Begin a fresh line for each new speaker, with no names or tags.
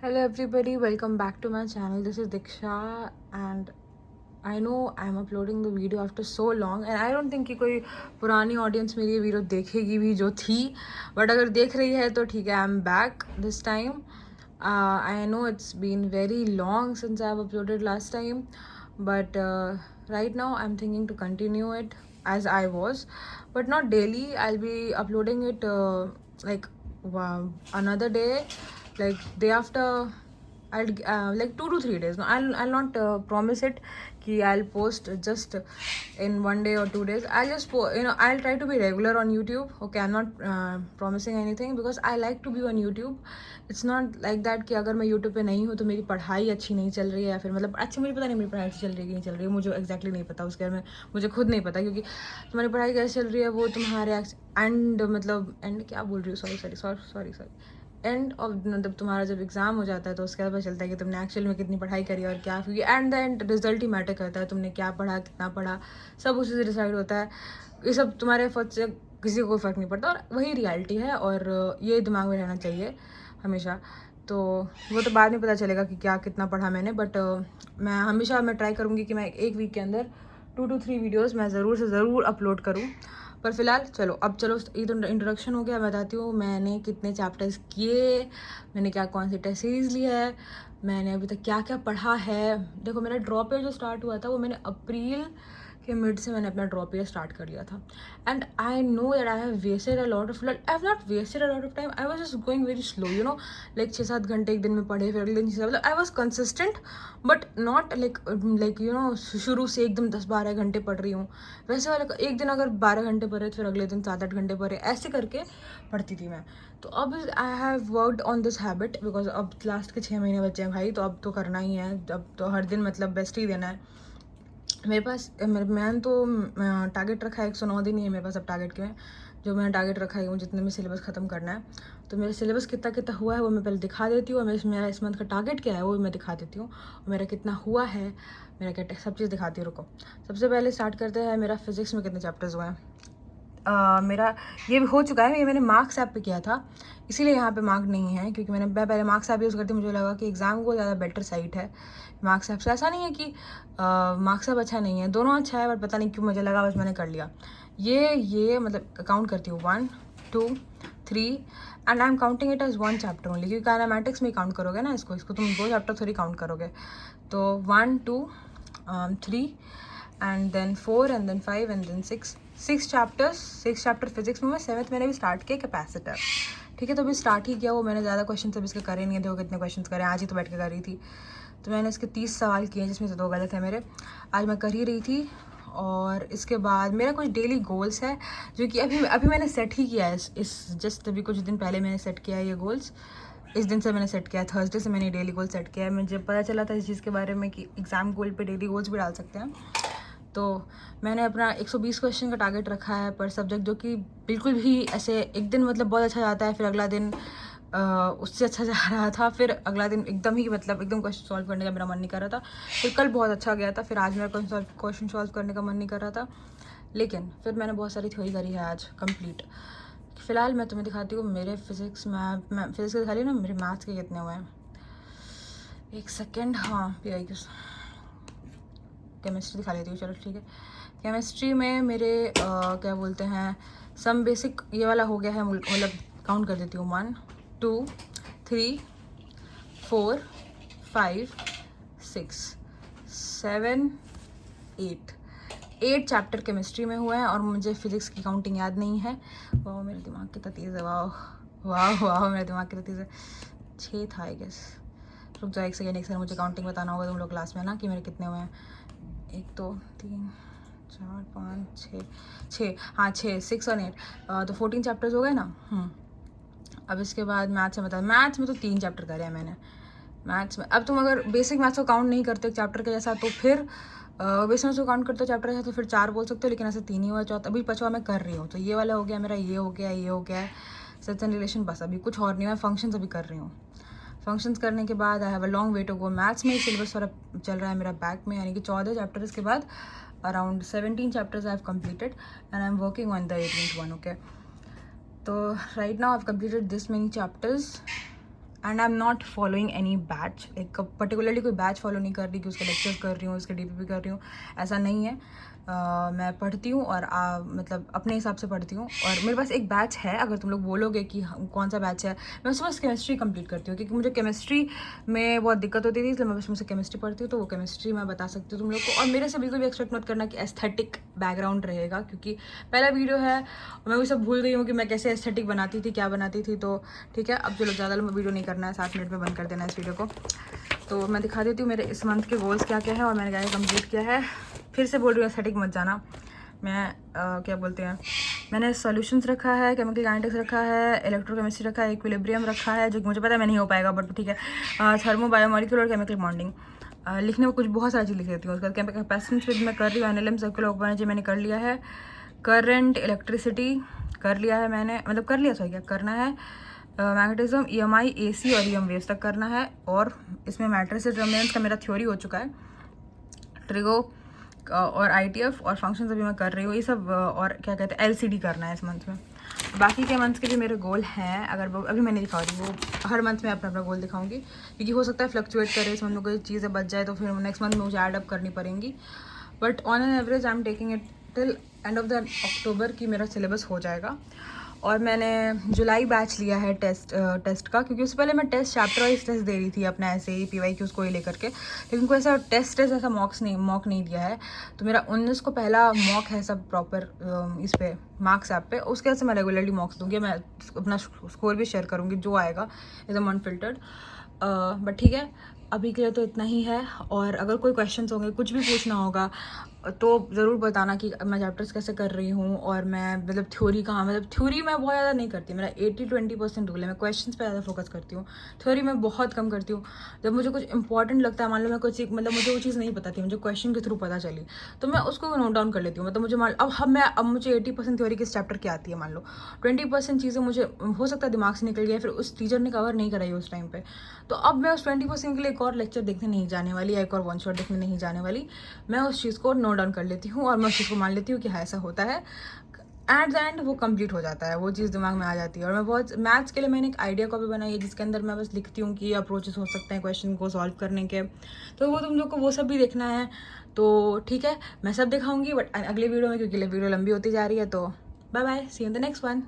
Hello everybody, welcome back to my channel. This is Diksha and I know I'm uploading the video after so long and I don't think कि कोई पुरानी audience मेरी ये video देखेगी भी जो थी, but अगर देख रही है तो ठीक है. I'm back this time. I know it's been very long since I've uploaded last time, but right now I'm thinking to continue it as I was, but not daily. I'll be uploading it like another day, like day after. I'll like 2 to 3 days. No, I'll not promise it कि I'll post just in 1 day or 2 days. I'll just I'll try to be regular on YouTube. Okay, I'm not promising anything because I like to be on YouTube. It's not like that कि अगर मैं YouTube पे नहीं हूँ तो मेरी पढ़ाई अच्छी नहीं चल रही है या फिर मतलब अच्छी, मुझे पता नहीं मेरी पढ़ाई अच्छी चल रही है कि नहीं चल रही है, मुझे exactly नहीं पता उसके बारे में, मुझे खुद नहीं पता क्योंकि तुम्हारी पढ़ाई कैसे चल रही है वो तुम्हारे एंड मतलब एंड क्या बोल रही हूँ, सॉरी एंड ऑफ मतलब तुम्हारा जब एग्ज़ाम हो जाता है तो उसके बाद पता चलता है कि तुमने एक्चुअल में कितनी पढ़ाई करी और क्या, क्योंकि and the end result he matter करता है, तुमने क्या पढ़ा कितना पढ़ा सब उसी से डिसाइड होता है. ये सब तुम्हारे एफर्ट से किसी को कोई फ़र्क नहीं पड़ता और वही रियलिटी है और ये दिमाग में रहना चाहिए हमेशा. तो वो तो बाद में पता चलेगा कि क्या कितना पढ़ा मैंने, बट मैं ट्राई करूँगी कि मैं एक वीक के अंदर 2 to 3 वीडियोज़ मैं ज़रूर से ज़रूर अपलोड करूँ. पर फिलहाल चलो ये तो इंट्रोडक्शन हो गया. बताती हूँ मैंने कितने चैप्टर्स किए, मैंने क्या कौन सी टेस्ट सीरीज़ ली है, मैंने अभी तक क्या क्या पढ़ा है. देखो मेरा ड्रॉप ईयर जो स्टार्ट हुआ था वो मैंने अप्रैल के मिड से मैंने अपना ड्रॉप ईयर स्टार्ट कर लिया था. And I know that I have wasted a lot of, I have not wasted a lot of time, I was just going very slow, like 6-7 घंटे एक दिन में पढ़े, फिर अगले दिन मतलब I was consistent but not like शुरू से एकदम 10-12 घंटे पढ़ रही हूँ वैसे वाले. एक दिन अगर 12 घंटे पढ़े फिर अगले दिन 7-8 घंटे पढ़े, ऐसे करके पढ़ती थी मैं. तो अब I have worked on this habit because अब लास्ट के 6 महीने बचे हैं भाई, तो अब तो करना ही है, अब तो हर दिन मतलब बेस्ट ही देना है. मेरे पास मैंने तो टारगेट रखा है 109 दिन ही है मेरे पास अब टारगेट के. जो मैंने टारगेट रखा है वो जितने में सिलेबस ख़त्म करना है, तो मेरा सिलेबस कितना कितना हुआ है वो मैं पहले दिखा देती हूँ, और मेरा इस मंथ का टारगेट क्या है वो भी मैं दिखा देती हूँ, और मेरा कितना हुआ है, मेरा क्या सब चीज़ दिखाती हूँ. रुको, सबसे पहले स्टार्ट करते हैं मेरा फिजिक्स में कितने चैप्टर्स हुए हैं. मेरा ये हो चुका है, ये मैंने मार्क्स ऐप पे किया था इसीलिए यहाँ पे मार्क नहीं है, क्योंकि मैं पहले मार्क्स ऐप यूज़ करती, मुझे लगा कि एग्ज़ाम को ज़्यादा बेटर साइट है मार्क्स ऐप से. ऐसा नहीं है कि मार्क्स ऐप अच्छा नहीं है, दोनों अच्छा है, बट पता नहीं क्यों मुझे लगा, बस मैंने कर लिया. ये मतलब काउंट करती हूँ 1 2 3 and I am counting it as 1 chapter only, क्योंकि काइनेमैटिक्स में ही काउंट करोगे ना इसको तुम 2 चैप्टर थोड़ी काउंट करोगे. तो 1 2 3 and then 4 and then 5 and then 6 chapter physics में. मैं 7th मैंने भी स्टार्ट किया कैपेसिटर, ठीक है, तो अभी स्टार्ट ही किया वो. मैंने ज़्यादा क्वेश्चन अभी इसके करे नहीं है, देखो कितने क्वेश्चन करे, आज ही तो बैठ के कर रही थी. तो मैंने इसके 30 सवाल किए जिसमें से 2 गलत है मेरे. आज मैं कर ही रही थी. और इसके बाद मेरा कुछ डेली गोल्स है जो कि अभी मैंने सेट ही किया है, इस जस्ट अभी कुछ दिन पहले मैंने सेट किया है ये गोल्स. इस दिन से मैंने सेट किया है, थर्सडे से मैंने डेली गोल सेट किया है. मुझे पता चला था इस चीज़ के बारे में कि एग्ज़ाम गोल पे डेली गोल्स भी डाल सकते हैं. तो मैंने अपना 120 क्वेश्चन का टारगेट रखा है पर सब्जेक्ट, जो कि बिल्कुल भी ऐसे एक दिन मतलब बहुत अच्छा जाता है, फिर अगला दिन उससे अच्छा जा रहा था, फिर अगला दिन एकदम ही मतलब एकदम क्वेश्चन सॉल्व करने का मेरा मन नहीं कर रहा था, फिर कल बहुत अच्छा गया था, फिर आज मेरा क्वेश्चन सॉल्व करने का मन नहीं कर रहा था, लेकिन फिर मैंने बहुत सारी थ्योरी करी है आज कंप्लीट. फ़िलहाल मैं तुम्हें दिखाती हूँ मेरे फिज़िक्स फिज़िक्स के दिखा रही ना, मेरे मैथ्स के कितने हुए हैं. एक सेकेंड, हाँ केमिस्ट्री दिखा लेती हूँ, चलो ठीक है. केमिस्ट्री में मेरे क्या बोलते हैं सम बेसिक ये वाला हो गया है, मतलब काउंट कर देती हूँ 1 2 3 4 5 6 7 8 चैप्टर केमिस्ट्री में हुए हैं, और मुझे फिज़िक्स की काउंटिंग याद नहीं है. वाह मेरा दिमाग कितना तेज़ है, वाह मेरा दिमाग कितना तेज़ है. 6 था आई गेस. रुक जाओ एक सेकेंड, मुझे काउंटिंग बताना होगा तुम लोग क्लास में ना कि मेरे कितने हुए हैं. 1 2 3 4 5 6 हाँ 6 और 8 तो 14 चैप्टर्स हो गए ना. अब इसके बाद मैथ्स में मैथ्स में तो 3 चैप्टर करे हैं मैंने मैथ्स में. अब तुम अगर बेसिक मैथ्स को काउंट नहीं करते चैप्टर के जैसा तो फिर बेसिक मैथ्स को काउंट करते हो चैप्टर के जैसा तो फिर 4 बोल सकते हो, लेकिन ऐसे 3 ही हुआ. चौथा अभी 5वां मैं कर रही हूँ, तो ये वाला हो गया मेरा, ये हो गया सेट्स एंड रिलेशन, बस अभी कुछ और नहीं है. फंक्शंस अभी कर रही हूँ. फंक्शंस करने के बाद I have a long way to go. Maths में सिलेबस थोड़ा चल रहा है मेरा बैक में, यानी कि 14 चैप्टर्स के बाद around 17 chapters I have completed and I am working on the 18th one. Okay, तो right now I have completed this many chapters and I am not following any batch, एक particularly कोई batch follow नहीं कर रही कि उसके lectures कर रही हूँ, उसके DPP कर रही हूँ, ऐसा नहीं है। मैं पढ़ती हूँ और मतलब अपने हिसाब से पढ़ती हूँ। और मेरे पास एक बैच है, अगर तुम लोग बोलोगे कि कौन सा बैच है, मैं उसमें बस केमिस्ट्री कंप्लीट करती हूँ, क्योंकि मुझे केमिस्ट्री में बहुत दिक्कत होती थी, इसलिए मैं बस मुझसे केमिस्ट्री पढ़ती हूँ। तो वो केमिस्ट्री मैं बता सकती हूँ तुम लोग को। और मेरे से बिल्कुल भी एक्सपेक्ट मत करना कि एस्थेटिक बैकग्राउंड रहेगा, क्योंकि पहला वीडियो है और मैं वो सब भूल गई हूँ कि मैं कैसे एस्थेटिक बनाती थी, क्या बनाती थी। तो ठीक है, अब चलो ज़्यादा लंबा वीडियो नहीं करना है, 7 मिनट में बंद कर देना है इस वीडियो को। तो मैं दिखा देती हूँ मेरे इस मंथ के गोल्स क्या क्या है और मैंने क्या कंप्लीट किया है। फिर से बोल रही हूँ एस्थेटिक मत जाना। मैं क्या बोलते हैं, मैंने सॉल्यूशंस रखा है, केमिकल काइनेटिक्स रखा है, इलेक्ट्रोकेमिस्ट्री रखा है, इक्विलिब्रियम रखा है, जो मुझे पता है मैं नहीं हो पाएगा, बट ठीक है, थर्मो बायोमोलिक्यूलर और केमिकल बॉन्डिंग। लिखने में कुछ बहुत सारी चीज़ लिख लेती हूँ। उसके बाद केमिकल कैपेसिटेंस विद मैं कर रही हूँ, NLM सर्कुलर ओपन एनर्जी मैंने कर लिया है, करंट इलेक्ट्रिसिटी कर लिया है मैंने, मतलब कर लिया, सॉरी क्या करना है, मैग्नेटिज्म, EMI, AC और EM वेव्स तक करना है। और इसमें मैट्रिसेस रेजोनेंस का मेरा थ्योरी हो चुका है, ट्रिगो और ITF और फंक्शंस अभी मैं कर रही हूँ ये सब। और क्या कहते हैं, LCD करना है इस मंथ में। बाकी के मंथ के जो मेरे गोल हैं, अगर वो अभी मैं नहीं दिखा रही, वो हर मंथ में अपना अपना गोल दिखाऊंगी, क्योंकि हो सकता है फ्लक्चुएट करे, इस मंथ में कोई चीज़ें बच जाए तो फिर नेक्स्ट मंथ में मुझे ऐड अप करनी पड़ेंगी। But on an average I am taking it till end of the October की मेरा सिलेबस हो जाएगा। और मैंने जुलाई बैच लिया है टेस्ट का, क्योंकि उससे पहले मैं टेस्ट चैप्टर वाइज टेस्ट दे रही थी अपना ऐसे ही PYQs को ही लेकर के, लेकिन कोई ऐसा टेस्ट ऐसा मॉक नहीं दिया है। तो मेरा 19 को पहला मॉक है सब प्रॉपर इस पे मार्क्स ऐप पे, उसके वजह से मैं रेगुलरली मॉक्स दूंगी, मैं अपना स्कोर भी शेयर करूँगी जो आएगा एकदम अनफिल्टर्ड। बट ठीक है, अभी के लिए तो इतना ही है। और अगर कोई क्वेश्चंस होंगे, कुछ भी पूछना होगा, तो ज़रूर बताना कि मैं चैप्टर्स कैसे कर रही हूँ। और मैं मतलब थ्योरी कहाँ, मतलब थ्योरी मैं बहुत ज़्यादा नहीं करती, मेरा 80-20% रूल है, मैं क्वेश्चंस पे ज़्यादा फोकस करती हूँ, थ्योरी मैं बहुत कम करती हूँ। जब मुझे कुछ इंपॉर्टेंट लगता है, मान लो मैं कुछ मतलब मुझे वो चीज़ नहीं पता थी, मुझे क्वेश्चन के थ्रू पता चली, तो मैं उसको नोट डाउन कर लेती हूँ। मतलब मुझे अब मुझे 80% थ्योरी किस चैप्टर की आती है, मान लो 20% चीज़ें मुझे हो सकता है दिमाग से निकल गया, फिर उस टीचर ने कवर नहीं कराई उस टाइम पे, तो अब मैं उस 20% के लिए एक और लेक्चर देखने नहीं जाने वाली, या एक और वन शॉट देखने नहीं जाने वाली। मैं उस चीज़ को नोट डाउन कर लेती हूँ और मैं उस चीज़ को मान लेती हूँ कि हाँ ऐसा होता है। एट द एंड वो कंप्लीट हो जाता है, वो चीज़ दिमाग में आ जाती है। और मैं बहुत मैथ्स के लिए मैंने एक आइडिया कॉपी बनाई है, जिसके अंदर मैं बस लिखती हूँ कि अप्रोचेस हो सकते हैं क्वेश्चन को सॉल्व करने के, तो वो तुम लोग को वो सब भी देखना है। तो ठीक है, मैं सब दिखाऊंगी बट अगले वीडियो में, क्योंकि वीडियो लंबी होती जा रही है। तो bye bye, see you in the next one.